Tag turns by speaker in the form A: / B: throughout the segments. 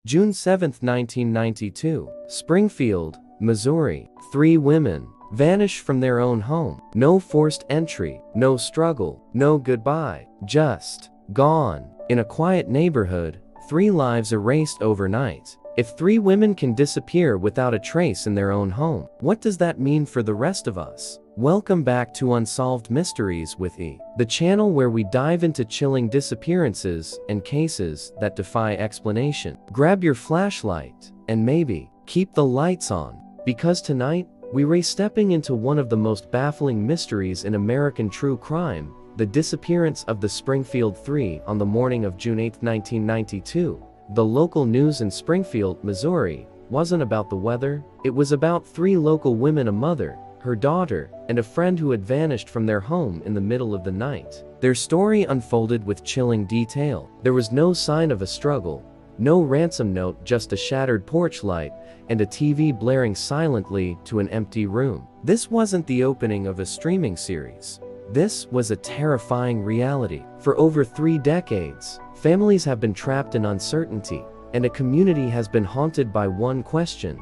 A: June 7, 1992. Springfield, Missouri. 3 women vanish from their own home. No forced entry, no struggle, no goodbye, just gone. In a quiet neighborhood, 3 lives erased overnight. If 3 women can disappear without a trace in their own home, what does that mean for the rest of us? Welcome back to Unsolved Mysteries with E, the channel where we dive into chilling disappearances and cases that defy explanation. Grab your flashlight and maybe keep the lights on, because tonight we're stepping into one of the most baffling mysteries in American true crime: the disappearance of the Springfield Three on the morning of June 8, 1992. The local news in Springfield, Missouri, wasn't about the weather. It was about 3 local women: a mother, her daughter, and a friend who had vanished from their home in the middle of the night. Their story unfolded with chilling detail. There was no sign of a struggle, no ransom note, just a shattered porch light and a TV blaring silently to an empty room. This wasn't the opening of a streaming series. This was a terrifying reality. For over 3 decades, families have been trapped in uncertainty, and a community has been haunted by one question: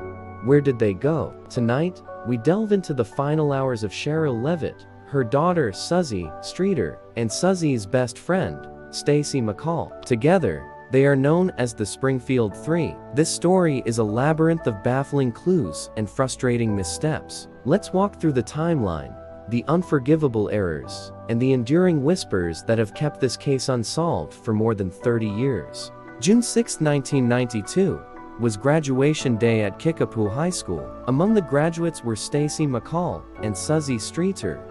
A: where did they go? Tonight, we delve into the final hours of Sherrill Levitt, her daughter Suzanne Streeter, and Suzanne's best friend, Stacy McCall. Together, they are known as the Springfield Three. This story is a labyrinth of baffling clues and frustrating missteps. Let's walk through the timeline, the unforgivable errors, and the enduring whispers that have kept this case unsolved for more than 30 years. June 6, 1992. Was graduation day at Kickapoo High School. Among the graduates were Stacy McCall and Suzanne Streeter,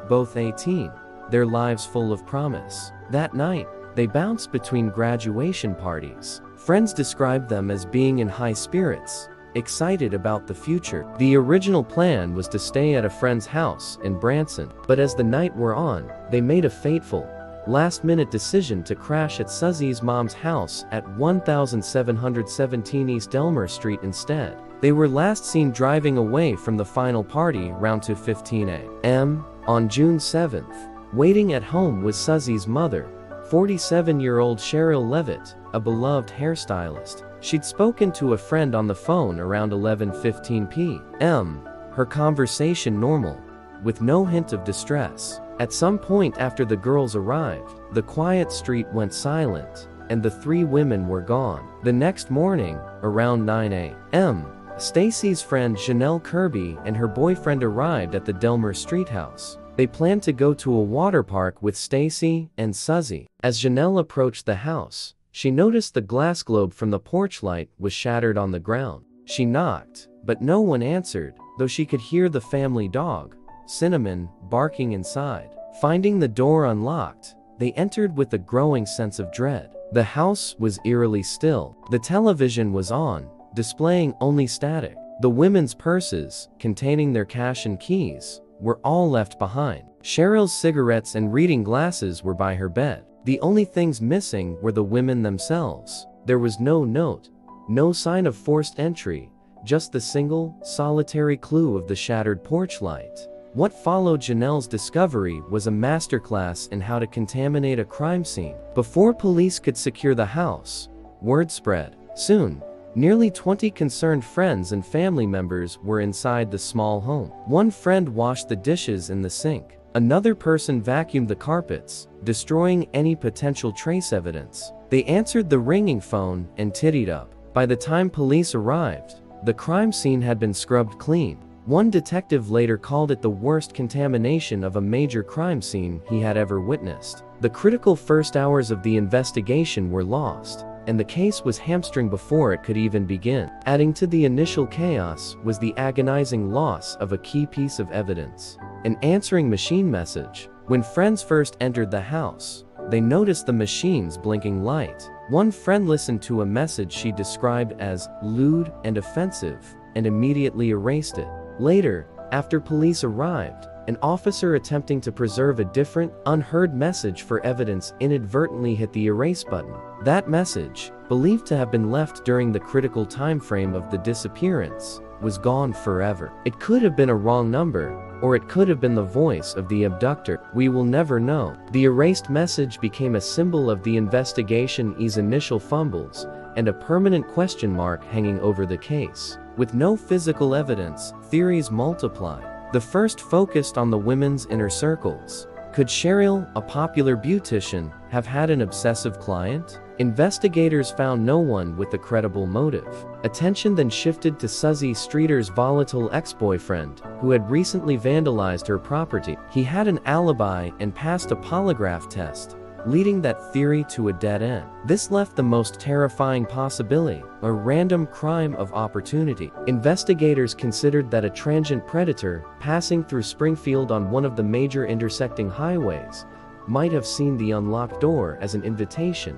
A: both 18, their lives full of promise. That night, they bounced between graduation parties. Friends described them as being in high spirits, excited about the future. The original plan was to stay at a friend's house in Branson, but as the night wore on, they made a fateful, last-minute decision to crash at Suzanne's mom's house at 1717 East Delmer Street instead. They were last seen driving away from the final party around 2:15 a.m. on June 7th. Waiting at home was Suzanne's mother, 47-year-old Sherrill Levitt, a beloved hairstylist. She'd spoken to a friend on the phone around 11:15 p.m. Her conversation normal, with no hint of distress. At some point after the girls arrived, the quiet street went silent, and the 3 women were gone. The next morning, around 9 a.m., Stacy's friend Janelle Kirby and her boyfriend arrived at the Delmer Street house. They planned to go to a water park with Stacy and Suzanne. As Janelle approached the house, she noticed the glass globe from the porch light was shattered on the ground. She knocked, but no one answered, though she could hear the family dog, Cinnamon, barking inside. Finding the door unlocked, they entered with a growing sense of dread. The house was eerily still. The television was on, displaying only static. The women's purses, containing their cash and keys, were all left behind. Sherrill's cigarettes and reading glasses were by her bed. The only things missing were the women themselves. There was no note, no sign of forced entry, just the single, solitary clue of the shattered porch light. What followed Janelle's discovery was a masterclass in how to contaminate a crime scene. Before police could secure the house, word spread. Soon, nearly 20 concerned friends and family members were inside the small home. One friend washed the dishes in the sink. Another person vacuumed the carpets, destroying any potential trace evidence. They answered the ringing phone and tittied up. By the time police arrived, the crime scene had been scrubbed clean. One detective later called it the worst contamination of a major crime scene he had ever witnessed. The critical first hours of the investigation were lost, and the case was hamstrung before it could even begin. Adding to the initial chaos was the agonizing loss of a key piece of evidence: an answering machine message. When friends first entered the house, they noticed the machine's blinking light. One friend listened to a message she described as lewd and offensive, and immediately erased it. Later, after police arrived, an officer attempting to preserve a different, unheard message for evidence inadvertently hit the erase button. That message, believed to have been left during the critical time frame of the disappearance, was gone forever. It could have been a wrong number, or it could have been the voice of the abductor. We will never know. The erased message became a symbol of the investigation's initial fumbles, and a permanent question mark hanging over the case. With no physical evidence, theories multiply. The first focused on the women's inner circles. Could Sherrill, a popular beautician, have had an obsessive client? Investigators found no one with a credible motive. Attention then shifted to Suzanne Streeter's volatile ex-boyfriend, who had recently vandalized her property. He had an alibi and passed a polygraph test, leading that theory to a dead end. This left the most terrifying possibility, a random crime of opportunity. Investigators considered that a transient predator, passing through Springfield on one of the major intersecting highways, might have seen the unlocked door as an invitation,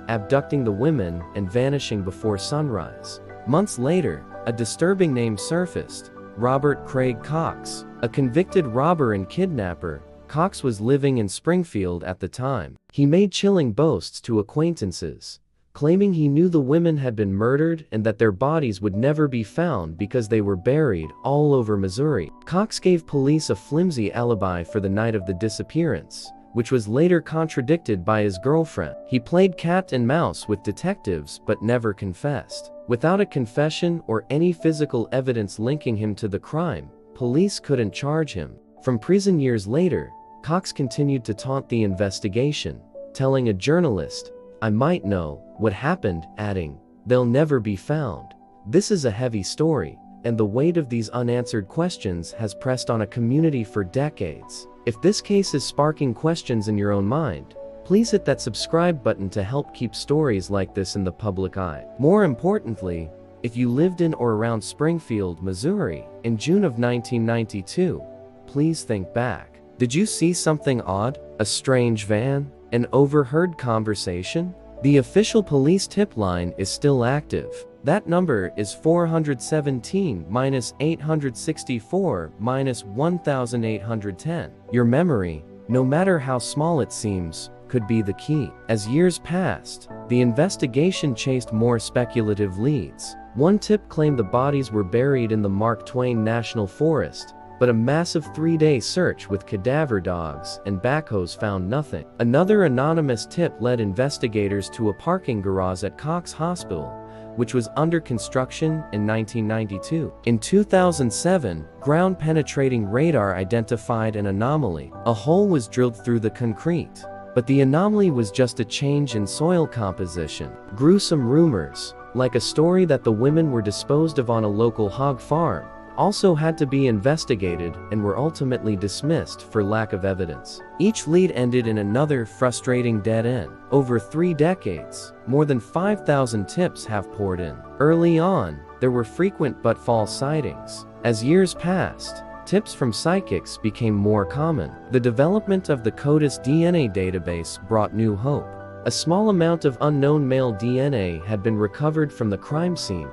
A: abducting the women and vanishing before sunrise. Months later, a disturbing name surfaced: Robert Craig Cox. A convicted robber and kidnapper, Cox was living in Springfield at the time. He made chilling boasts to acquaintances, claiming he knew the women had been murdered and that their bodies would never be found because they were buried all over Missouri. Cox gave police a flimsy alibi for the night of the disappearance, which was later contradicted by his girlfriend. He played cat and mouse with detectives but never confessed. Without a confession or any physical evidence linking him to the crime, police couldn't charge him. From prison years later, Cox continued to taunt the investigation, telling a journalist, "I might know what happened," adding, "They'll never be found." This is a heavy story, and the weight of these unanswered questions has pressed on a community for decades. If this case is sparking questions in your own mind, please hit that subscribe button to help keep stories like this in the public eye. More importantly, if you lived in or around Springfield, Missouri, in June of 1992, please think back. Did you see something odd? A strange van? An overheard conversation? The official police tip line is still active. That number is 417-864-1810. Your memory, no matter how small it seems, could be the key. As years passed, the investigation chased more speculative leads. One tip claimed the bodies were buried in the Mark Twain National Forest, but a massive 3-day search with cadaver dogs and backhoes found nothing. Another anonymous tip led investigators to a parking garage at Cox Hospital, which was under construction in 1992. In 2007, ground-penetrating radar identified an anomaly. A hole was drilled through the concrete, but the anomaly was just a change in soil composition. Gruesome rumors, like a story that the women were disposed of on a local hog farm, also had to be investigated and were ultimately dismissed for lack of evidence. Each lead ended in another frustrating dead end. Over 3 decades, more than 5,000 tips have poured in. Early on, there were frequent but false sightings. As years passed, tips from psychics became more common. The development of the CODIS DNA database brought new hope. A small amount of unknown male DNA had been recovered from the crime scene,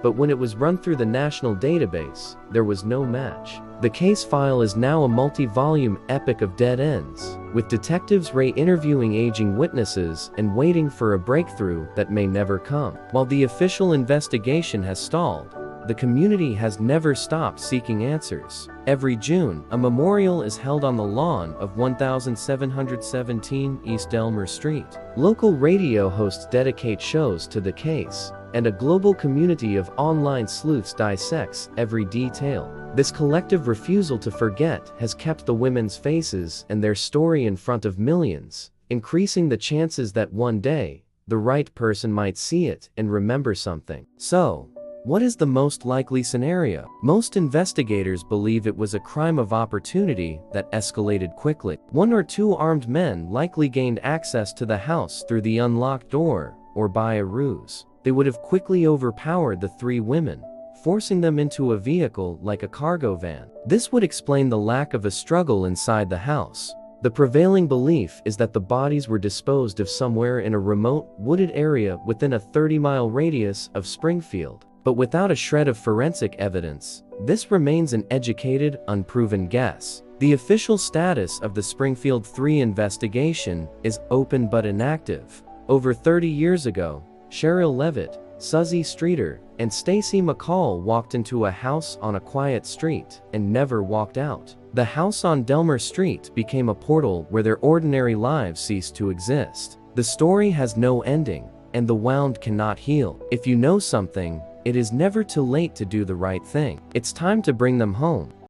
A: but when it was run through the national database, there was no match. The case file is now a multi-volume epic of dead ends, with detectives re-interviewing aging witnesses and waiting for a breakthrough that may never come. While the official investigation has stalled, the community has never stopped seeking answers. Every June, a memorial is held on the lawn of 1717 East Delmer Street. Local radio hosts dedicate shows to the case, and a global community of online sleuths dissects every detail. This collective refusal to forget has kept the women's faces and their story in front of millions, increasing the chances that one day, the right person might see it and remember something. So, what is the most likely scenario? Most investigators believe it was a crime of opportunity that escalated quickly. 1 or 2 armed men likely gained access to the house through the unlocked door, or by a ruse. They would have quickly overpowered the 3 women, forcing them into a vehicle like a cargo van. This would explain the lack of a struggle inside the house. The prevailing belief is that the bodies were disposed of somewhere in a remote, wooded area within a 30-mile radius of Springfield. But without a shred of forensic evidence, this remains an educated, unproven guess. The official status of the Springfield Three investigation is open but inactive. Over 30 years ago, Sherrill Levitt, Suzanne Streeter, and Stacy McCall walked into a house on a quiet street and never walked out. The house on Delmer Street became a portal where their ordinary lives ceased to exist. The story has no ending, and the wound cannot heal. If you know something, it is never too late to do the right thing. It's time to bring them home.